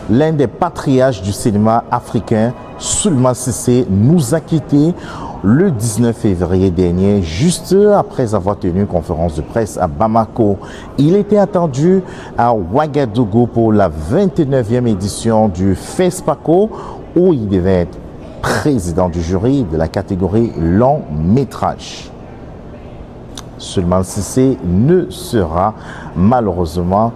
l'un des patriarches du cinéma africain, Souleymane Cissé, nous a quittés le 19 février dernier, juste après avoir tenu une conférence de presse à Bamako. Il était attendu à Ouagadougou pour la 29e édition du FESPACO, où il devait être président du jury de la catégorie long métrage. Souleymane Cissé ne sera malheureusement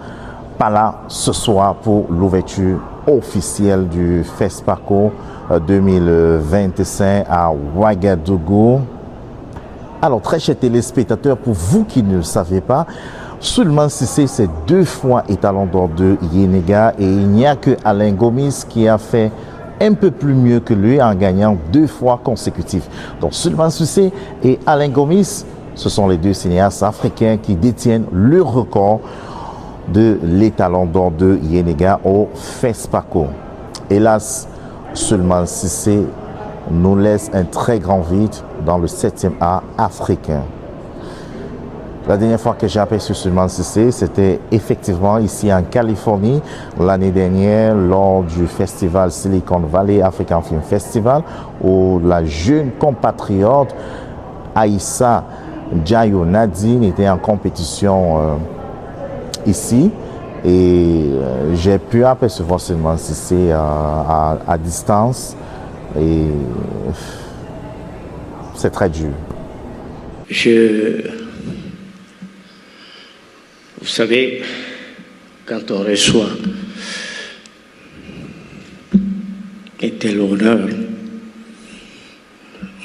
pas là ce soir pour l'ouverture officielle du FESPACO 2025 à Ouagadougou. Alors, très chers téléspectateurs, pour vous qui ne le savez pas, Souleymane Cissé, c'est 2 fois étalon d'or de Yenega, et il n'y a que Alain Gomis qui a fait un peu plus mieux que lui en gagnant 2 fois consécutifs. Donc, Souleymane Cissé et Alain Gomis, ce sont les 2 cinéastes africains qui détiennent le record de l'étalon d'or de Yenega au FESPACO. Hélas, Souleymane Cissé nous laisse un très grand vide dans le 7e art africain. La dernière fois que j'ai aperçu Souleymane Cissé, c'était effectivement ici en Californie, l'année dernière, lors du festival Silicon Valley African Film Festival, où la jeune compatriote Aïssa Diayo Nadine était en compétition ici, et j'ai pu apercevoir Souleymane Cissé à distance, et c'est très dur. Vous savez, quand on reçoit un tel honneur,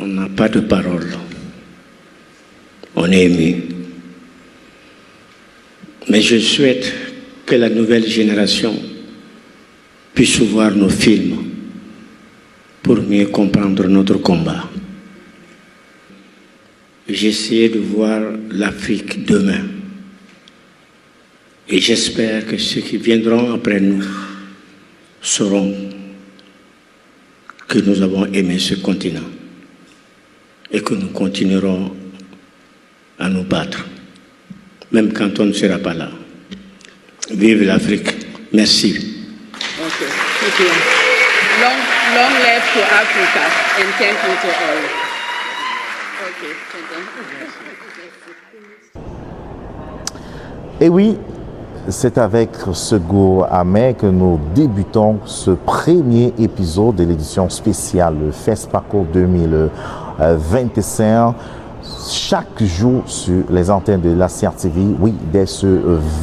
on n'a pas de parole. On est ému. Mais je souhaite que la nouvelle génération puisse voir nos films pour mieux comprendre notre combat. J'ai essayé de voir l'Afrique demain. Et j'espère que ceux qui viendront après nous sauront que nous avons aimé ce continent et que nous continuerons à nous battre, même quand on ne sera pas là. Vive l'Afrique. Merci. Okay. Thank you. Long life to Africa, and thank you to all. Okay. Et oui, c'est avec ce goût amer que nous débutons ce premier épisode de l'édition spéciale FESPACO 2025. Chaque jour sur les antennes de la CRTV, oui, dès ce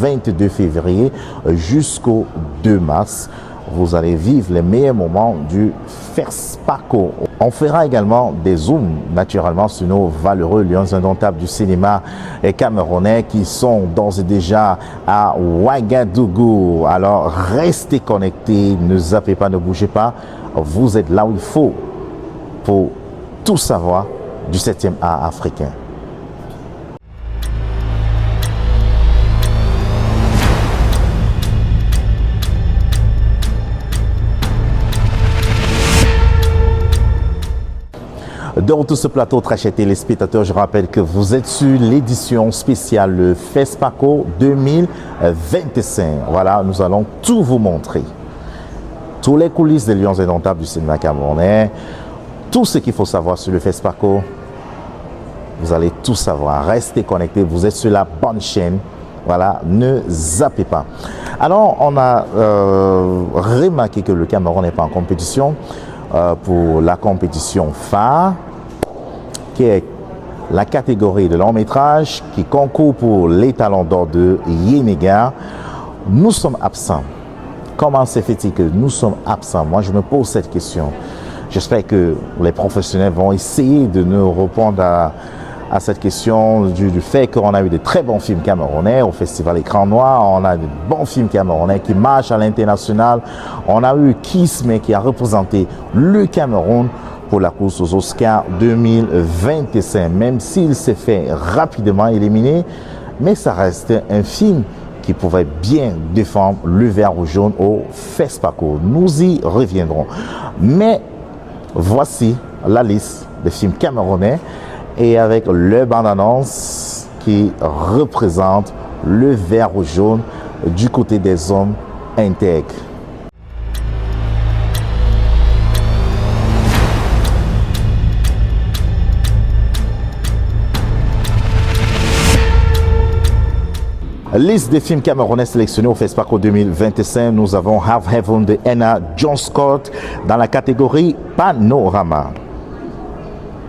22 février jusqu'au 2 mars, vous allez vivre les meilleurs moments du FESPACO. On fera également des zooms naturellement sur nos valeureux lions indomptables du cinéma camerounais qui sont d'ores et déjà à Ouagadougou. Alors restez connectés, ne zappez pas, ne bougez pas. Vous êtes là où il faut pour tout savoir du 7e art africain. De retour sur ce plateau, très chers téléspectateurs, je rappelle que vous êtes sur l'édition spéciale FESPACO 2025. Voilà, nous allons tout vous montrer. Tous les coulisses des lions indomptables du cinéma camerounais, tout ce qu'il faut savoir sur le FESPACO, vous allez tout savoir. Restez connectés, vous êtes sur la bonne chaîne. Voilà, ne zappez pas. Alors, on a remarqué que le Cameroun n'est pas en compétition pour la compétition phare, qui est la catégorie de long métrage, qui concourt pour l'étalon d'or de Yenega. Nous sommes absents. Comment se fait-il que nous sommes absents? Moi, je me pose cette question. J'espère que les professionnels vont essayer de nous répondre à cette question du fait qu'on a eu de très bons films camerounais au Festival Écran Noir. On a de bons films camerounais qui marchent à l'international. On a eu Kisme qui a représenté le Cameroun pour la course aux Oscars 2025, même s'il s'est fait rapidement éliminer. Mais ça reste un film qui pouvait bien défendre le vert ou jaune au FESPACO. Nous y reviendrons. Mais voici la liste des films camerounais et avec le bande-annonce qui représente le vert ou jaune du côté des hommes intègres. Liste des films camerounais sélectionnés au FESPACO 2025. Nous avons Have Heaven de Anna John Scott dans la catégorie Panorama.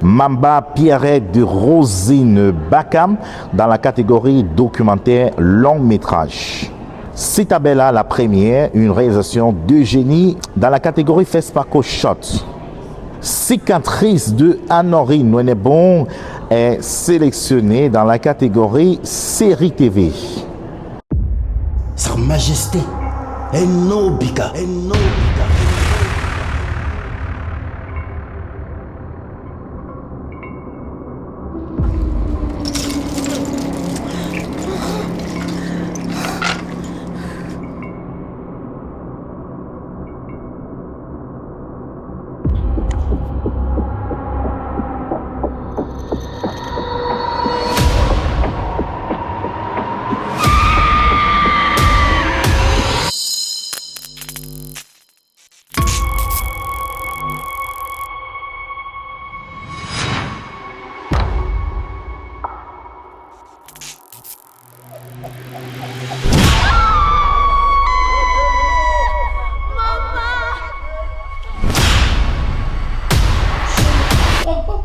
Mamba Pierrette de Rosine Bakam dans la catégorie documentaire long métrage. Citabella la première, une réalisation d'Eugénie dans la catégorie FESPACO Shot. Cicatrice de Anori Nouenebon est sélectionnée dans la catégorie série TV. Sa Majesté, Enobika.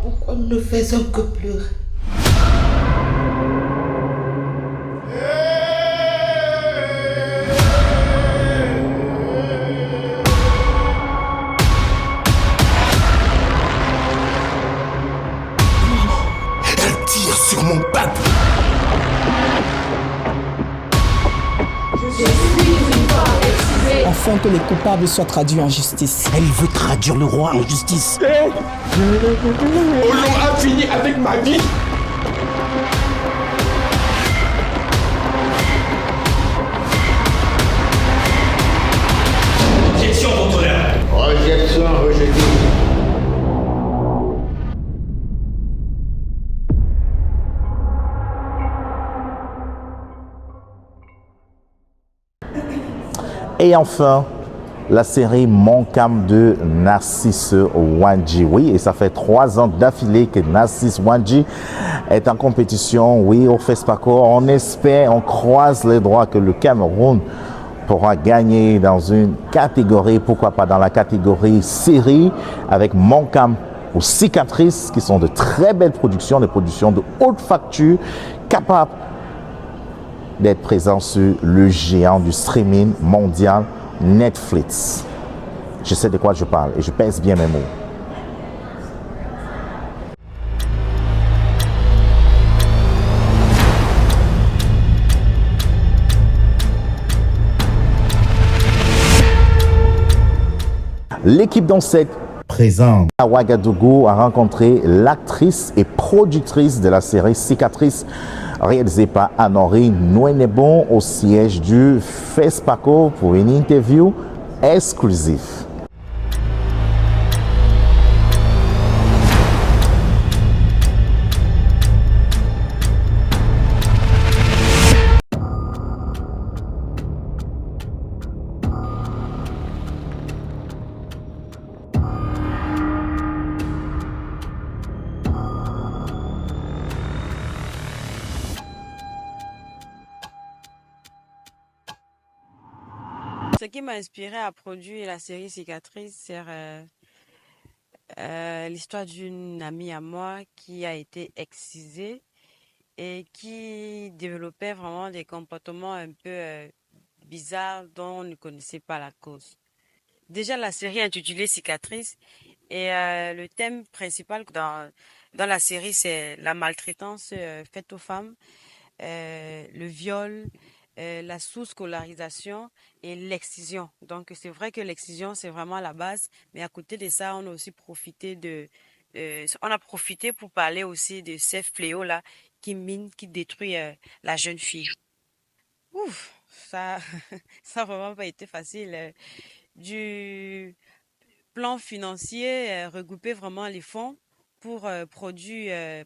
Pourquoi nous ne faisons que pleurer? Elle tire sur mon peuple. Afin que les coupables soient traduits en justice. Elle veut traduire le roi en justice. Olo a fini avec ma vie. Objection, votre honneur. Objection rejetée. Et enfin, la série Mon Cam de Narcisse Wandji. Oui, et ça fait 3 ans d'affilée que Narcisse Wandji est en compétition, oui, au FESPACO. On espère, on croise les doigts que le Cameroun pourra gagner dans une catégorie, pourquoi pas dans la catégorie série, avec Mon Cam ou Cicatrices, qui sont de très belles productions, des productions de haute facture, capables d'être présent sur le géant du streaming mondial Netflix. Je sais de quoi je parle et je pèse bien mes mots. L'équipe d'On7 présente à Ouagadougou a rencontré l'actrice et productrice de la série Cicatrices, réalisée par Anori Nouenebon au siège du FESPACO pour une interview exclusive. Ce qui m'a inspiré à produire la série Cicatrices, c'est l'histoire d'une amie à moi qui a été excisée et qui développait vraiment des comportements un peu bizarres dont on ne connaissait pas la cause. Déjà, la série intitulée Cicatrices et le thème principal dans la série, c'est la maltraitance faite aux femmes, le viol, la sous-scolarisation et l'excision. Donc, c'est vrai que l'excision, c'est vraiment la base, mais à côté de ça, on a aussi on a profité pour parler aussi de ces fléaux-là qui minent, qui détruisent la jeune fille. Ouf, ça, ça a vraiment pas été facile. Du plan financier, regrouper vraiment les fonds pour produire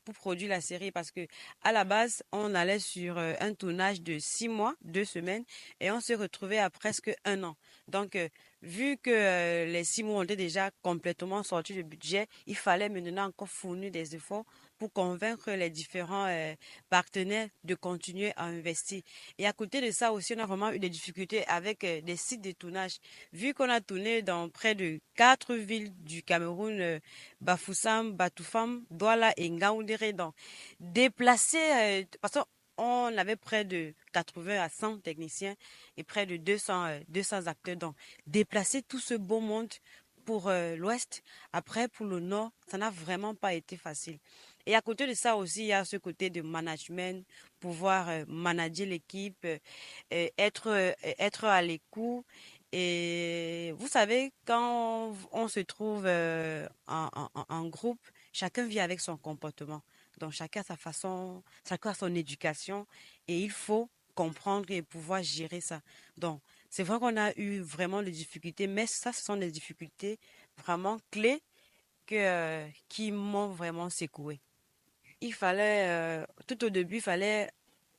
la série parce que à la base, on allait sur un tournage de 6 mois, 2 semaines et on s'est retrouvé à presque 1 an. Donc, vu que les 6 mois étaient déjà complètement sortis du budget, il fallait maintenant encore fournir des efforts pour convaincre les différents partenaires de continuer à investir. Et à côté de ça aussi, on a vraiment eu des difficultés avec des sites de tournage. Vu qu'on a tourné dans près de 4 villes du Cameroun, Bafoussam, Batoufam, Douala et Ngaoundéré, donc déplacer, parce qu'on avait près de 80 à 100 techniciens et près de 200 acteurs. Donc, déplacer tout ce beau monde pour l'Ouest, après pour le Nord, ça n'a vraiment pas été facile. Et à côté de ça aussi, il y a ce côté de management, pouvoir manager l'équipe, être à l'écoute. Et vous savez, quand on se trouve en groupe, chacun vit avec son comportement. Donc chacun a sa façon, chacun a son éducation et il faut comprendre et pouvoir gérer ça. Donc, c'est vrai qu'on a eu vraiment des difficultés, mais ça, ce sont des difficultés vraiment clés qui m'ont vraiment secoué. Tout au début, il fallait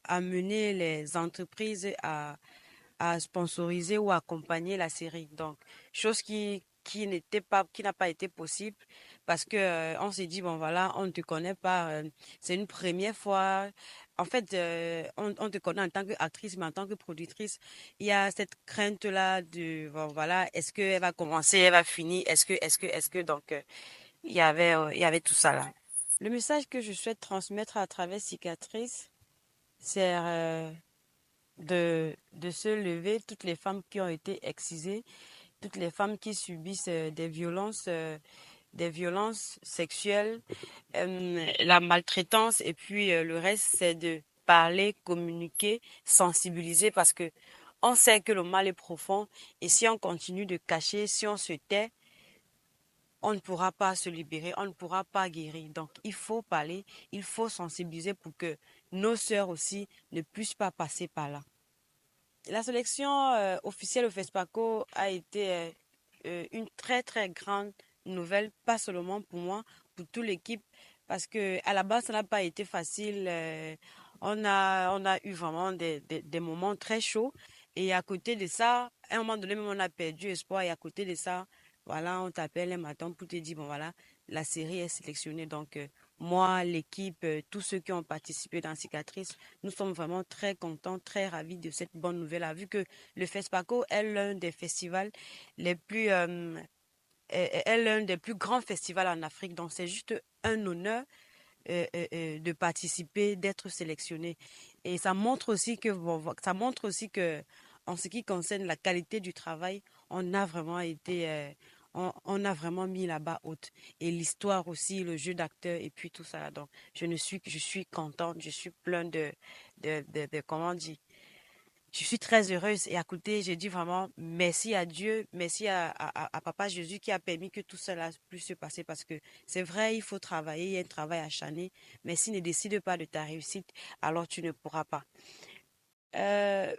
amener les entreprises à sponsoriser ou accompagner la série. Donc, chose qui n'a pas été possible parce que, on s'est dit, bon, voilà, on ne te connaît pas, c'est une première fois. En fait, on te connaît en tant qu'actrice, mais en tant que productrice, il y a cette crainte-là de, bon, voilà, est-ce qu'elle va commencer, elle va finir, donc, il y avait tout ça là. Le message que je souhaite transmettre à travers Cicatrice, c'est de se lever, toutes les femmes qui ont été excisées, toutes les femmes qui subissent des violences sexuelles, la maltraitance et puis le reste, c'est de parler, communiquer, sensibiliser parce que on sait que le mal est profond et si on continue de cacher, si on se tait, on ne pourra pas se libérer, on ne pourra pas guérir. Donc, il faut parler, il faut sensibiliser pour que nos sœurs aussi ne puissent pas passer par là. La sélection officielle au FESPACO a été une très très grande nouvelle, pas seulement pour moi, pour toute l'équipe, parce que à la base ça n'a pas été facile. On a eu vraiment des moments très chauds et à côté de ça, à un moment donné même on a perdu espoir et à côté de ça, voilà, on t'appelle un matin pour te dire bon voilà, la série est sélectionnée donc moi, l'équipe, tous ceux qui ont participé dans Cicatrice, nous sommes vraiment très contents, très ravis de cette bonne nouvelle. Vu que le FESPACO est l'un des festivals les plus, est l'un des plus grands festivals en Afrique. Donc, c'est juste un honneur de participer, d'être sélectionné. Et ça montre aussi que, en ce qui concerne la qualité du travail, on a vraiment été, on a vraiment mis la barre haute. Et l'histoire aussi, le jeu d'acteur et puis tout ça. Donc, je suis contente, je suis plein comment on dit, je suis très heureuse et à côté, je dis vraiment merci à Dieu, merci à Papa Jésus qui a permis que tout cela puisse se passer parce que c'est vrai, il faut travailler, il y a un travail acharné, mais s'il ne décide pas de ta réussite, alors tu ne pourras pas. Euh,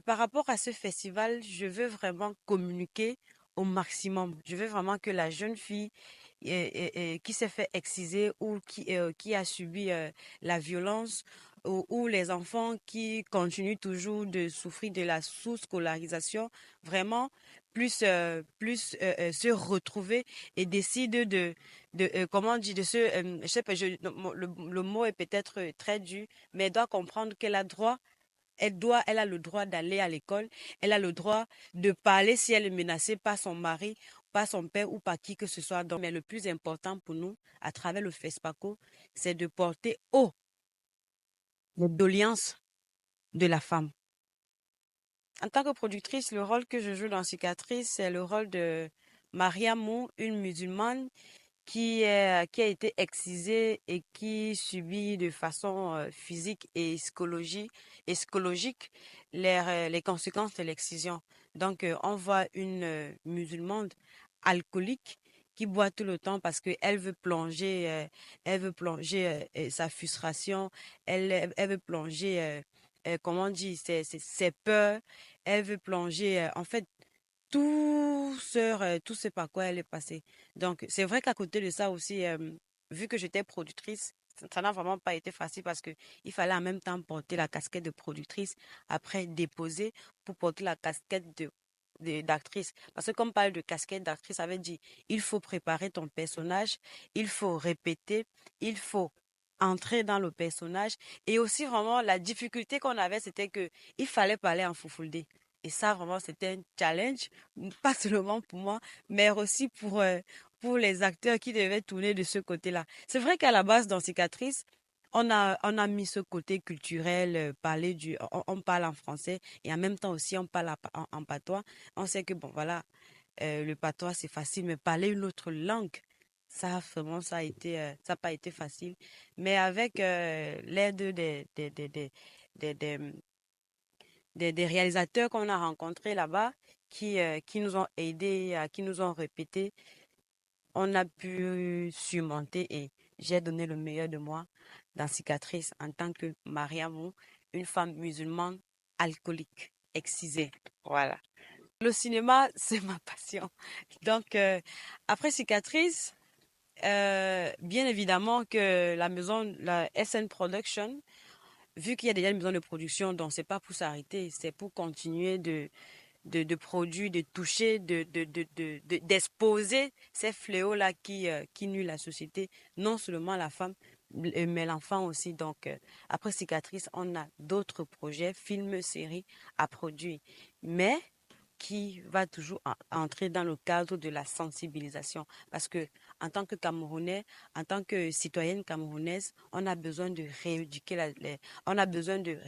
Par rapport à ce festival, je veux vraiment communiquer au maximum. Je veux vraiment que la jeune fille qui s'est fait exciser ou qui a subi la violence ou les enfants qui continuent toujours de souffrir de la sous-scolarisation, vraiment plus se retrouver et décider comment on dit, de se, je sais pas, le mot est peut-être très dur, mais elle doit comprendre qu'elle a droit elle a le droit d'aller à l'école, elle a le droit de parler si elle est menacée par son mari, par son père ou par qui que ce soit. Donc, mais le plus important pour nous, à travers le FESPACO, c'est de porter haut les doléances de la femme. En tant que productrice, le rôle que je joue dans Cicatrice, c'est le rôle de Maria Mou, une musulmane qui a été excisée et qui subit de façon physique et psychologique les conséquences de l'excision. Donc, on voit une musulmane alcoolique qui boit tout le temps parce elle veut plonger sa frustration, elle veut plonger, comment on dit, ses peurs, elle veut plonger, en fait, tout ce par quoi elle est passée. Donc, c'est vrai qu'à côté de ça aussi, vu que j'étais productrice, ça n'a vraiment pas été facile parce que il fallait en même temps porter la casquette de productrice, après déposer pour porter la casquette de d'actrice. Parce que comme on parle de casquette d'actrice, ça veut dire il faut préparer ton personnage, il faut répéter, il faut entrer dans le personnage. Et aussi, vraiment, la difficulté qu'on avait, c'était que il fallait parler en Fulfulde. Et ça, vraiment, c'était un challenge, pas seulement pour moi, mais aussi pour les acteurs qui devaient tourner de ce côté-là. C'est vrai qu'à la base, dans Cicatrice, on a mis ce côté culturel, on parle en français et en même temps aussi on parle en patois. On sait que, bon, voilà, le patois c'est facile, mais parler une autre langue, ça, vraiment, ça n'a pas été facile. Mais avec l'aide des, des réalisateurs qu'on a rencontrés là-bas, qui nous ont aidés, qui nous ont répété, on a pu surmonter et j'ai donné le meilleur de moi dans Cicatrice en tant que Mariamou, une femme musulmane alcoolique, excisée. Voilà. Le cinéma, c'est ma passion. Donc, après Cicatrice, bien évidemment que la SN Production, vu qu'il y a déjà une maison de production, donc c'est pas pour s'arrêter, c'est pour continuer de produire, de toucher, d'exposer ces fléaux-là qui nuisent la société, non seulement la femme, mais l'enfant aussi. Donc, après Cicatrice, on a d'autres projets, films, séries à produire, mais qui va toujours entrer dans le cadre de la sensibilisation. Parce que en tant que Camerounais, en tant que citoyenne camerounaise, on a besoin de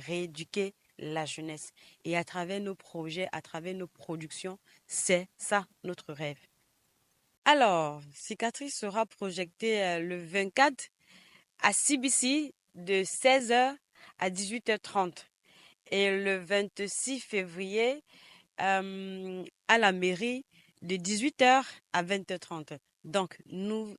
rééduquer la jeunesse. Et à travers nos projets, à travers nos productions, c'est ça notre rêve. Alors, Cicatrice sera projetée le 24 à CBC de 16h à 18h30 et le 26 février à la mairie de 18h à 20h30. Donc, nous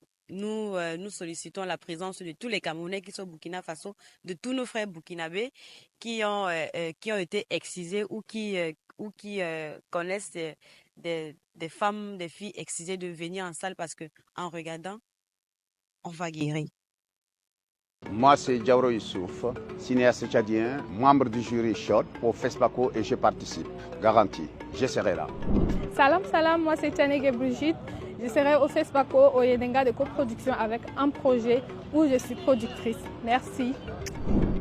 sollicitons la présence de tous les Camerounais qui sont au Burkina Faso, de tous nos frères burkinabés qui ont été excisés ou qui connaissent des femmes, des filles excisées de venir en salle parce que en regardant, on va guérir. Moi, c'est Diawro Youssouf, cinéaste tchadien, membre du jury Shot pour FESPACO et je participe. Garantie, je serai là. Salam, moi c'est Tchanege Brigitte. Je serai au FESPACO au Yedenga de coproduction avec un projet où je suis productrice. Merci.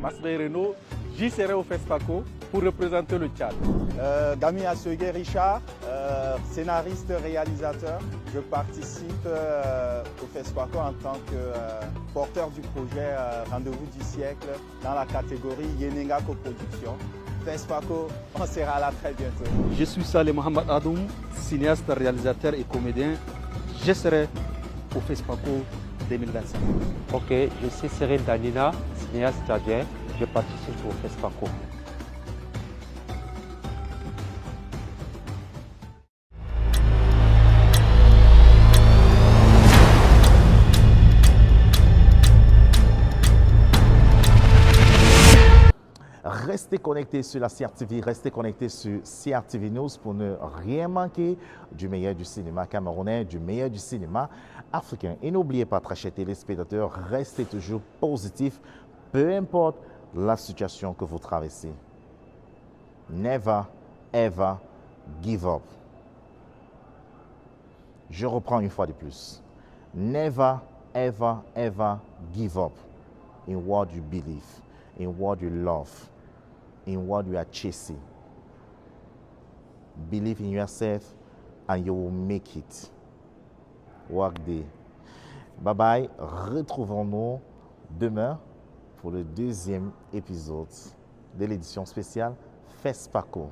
Masbé Renaud, j'y serai au FESPACO pour représenter le Tchad. Gami Assegué Richard, scénariste, réalisateur. Je participe au FESPACO en tant que porteur du projet Rendez-vous du siècle dans la catégorie Yenenga Coproduction. FESPACO, on sera là très bientôt. Je suis Saleh Mohamed Adoum, cinéaste, réalisateur et comédien. Je serai au FESPACO 2025. Ok, je suis Cyril Danina, cinéaste tchadien. Je participe au FESPACO. Restez connectés sur la CRTV, restez connectés sur CRTV News pour ne rien manquer du meilleur du cinéma camerounais, du meilleur du cinéma africain. Et n'oubliez pas, très chers téléspectateurs, restez toujours positifs, peu importe la situation que vous traversez. Never, ever give up. Je reprends une fois de plus. Never, ever, ever give up in what you believe, in what you love, in what you are chasing. Believe in yourself and you will make it. Work day. Bye bye. Retrouvons-nous demain pour le deuxième épisode de l'édition spéciale FESPACO.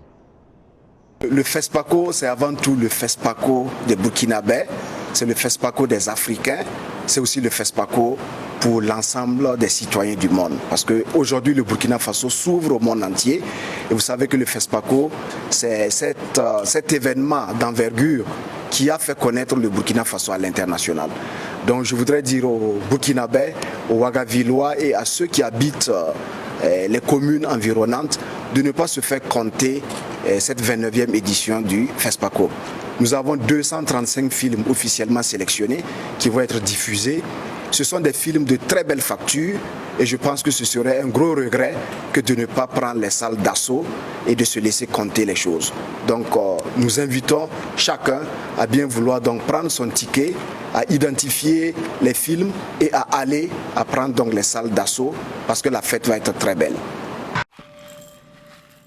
Le FESPACO, c'est avant tout le FESPACO des Burkinabés, c'est le FESPACO des Africains, c'est aussi le FESPACO pour l'ensemble des citoyens du monde. Parce qu'aujourd'hui, le Burkina Faso s'ouvre au monde entier. Et vous savez que le FESPACO, c'est cet événement d'envergure qui a fait connaître le Burkina Faso à l'international. Donc je voudrais dire aux Burkinabés, aux Ouagavillois et à ceux qui habitent les communes environnantes de ne pas se faire compter cette 29e édition du FESPACO. Nous avons 235 films officiellement sélectionnés qui vont être diffusés Ce sont des films de très belle facture et je pense que ce serait un gros regret que de ne pas prendre les salles d'assaut et de se laisser compter les choses. Donc nous invitons chacun à bien vouloir donc prendre son ticket, à identifier les films et à aller à prendre donc les salles d'assaut parce que la fête va être très belle.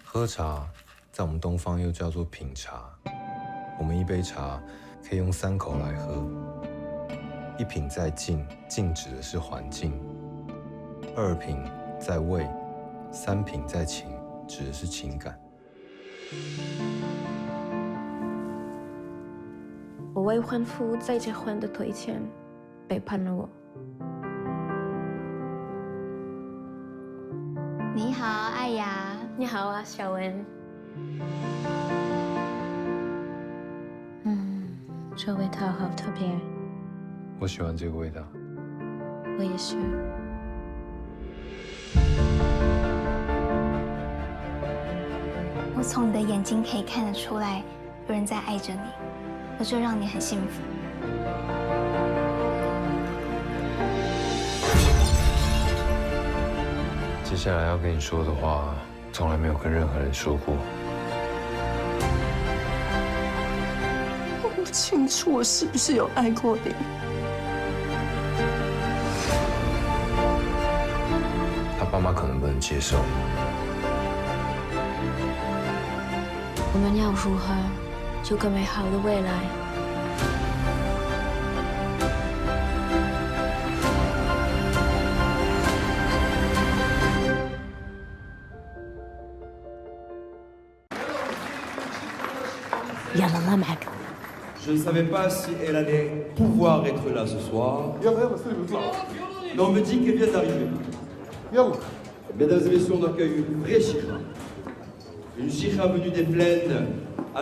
喝茶在我们东方又叫做品茶，我们一杯茶可以用3口来喝。一品在静，静指的是环境；二品在味，三品在情，指的是情感。我未婚夫在结婚的推前背叛了我。你好，艾雅。你好啊，小文。这味道好特别。我喜欢这个味道。我也是。我从你的眼睛可以看得出来，有人在爱着你，而这让你很幸福。接下来要跟你说的话，从来没有跟任何人说过。我不清楚我是不是有爱过你。他爸妈可能不能接受。我们要如何有更美好的未来？Je ne savais pas si elle allait pouvoir être là ce soir. Mais on me dit qu'elle vient d'arriver. Mesdames et messieurs, on accueille une vraie chikha. Une chikha venue des plaines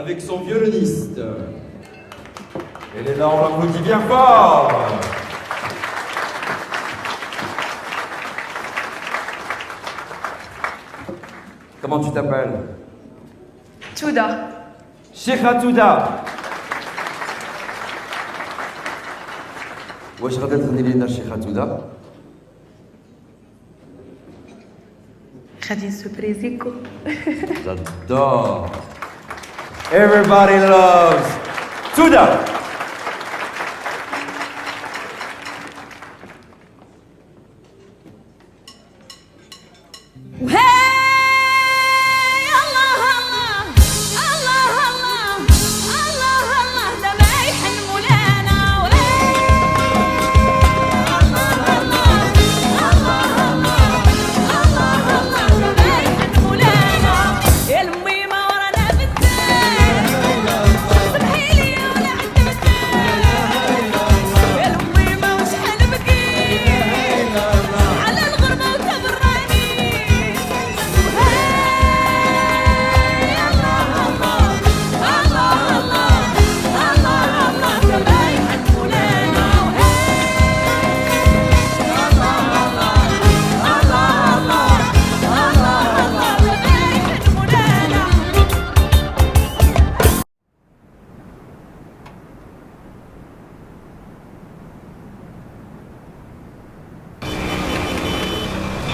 avec son violoniste. Elle est là, on l'applaudit bien fort. Comment tu t'appelles? Touda. Chikha Touda. واش غادا تغني لينا شي خاتودا؟ غادي نسوبريزيكو. J'adore. Everybody loves Touda.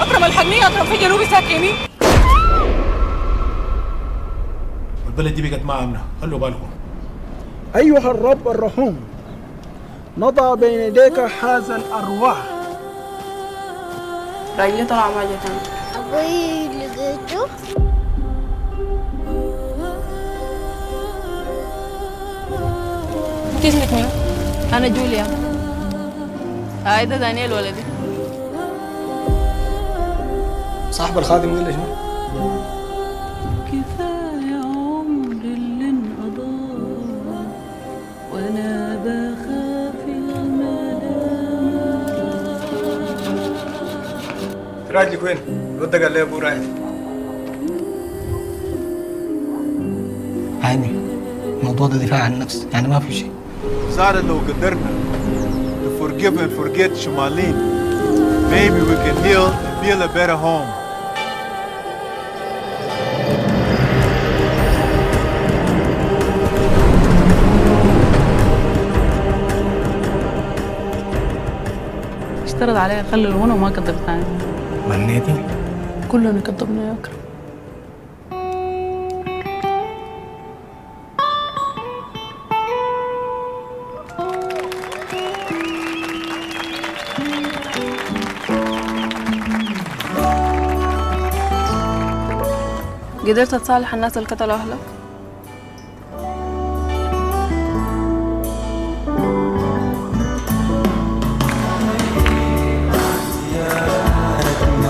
أكرم الحنية أكرم في جنوب ساكنين. البلد دي بقت ما آمنة، خلوا بالكم. أيها الرب الرحوم، نضع بين يديك حاز الأرواح. راجلي طلع معي تاني. أبوي لقيته. انت اسمك مين؟ أنا جوليا. ده دانيال ولدي. صاحب الخادم ولا شنو؟ كفاية عمر اللي انقضى وأنا بخاف المنام. راجلك وين؟ الواد قال لي أبوه رايح. عادي، الموضوع ده دفاع عن النفس، يعني ما في شيء. زعل لو قدرنا to forgive and forget Shumalin, maybe we can heal and build a better home. اعترض علي اخلي الغنى وما كذب ثاني. غنيتي؟ كلنا كذبنا يا اكرم. قدرت تصالح الناس اللي قتلوا اهلك؟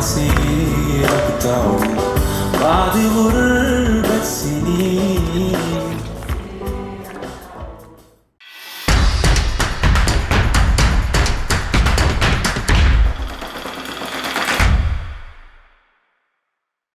مصيرك تعود بعد غربة سنين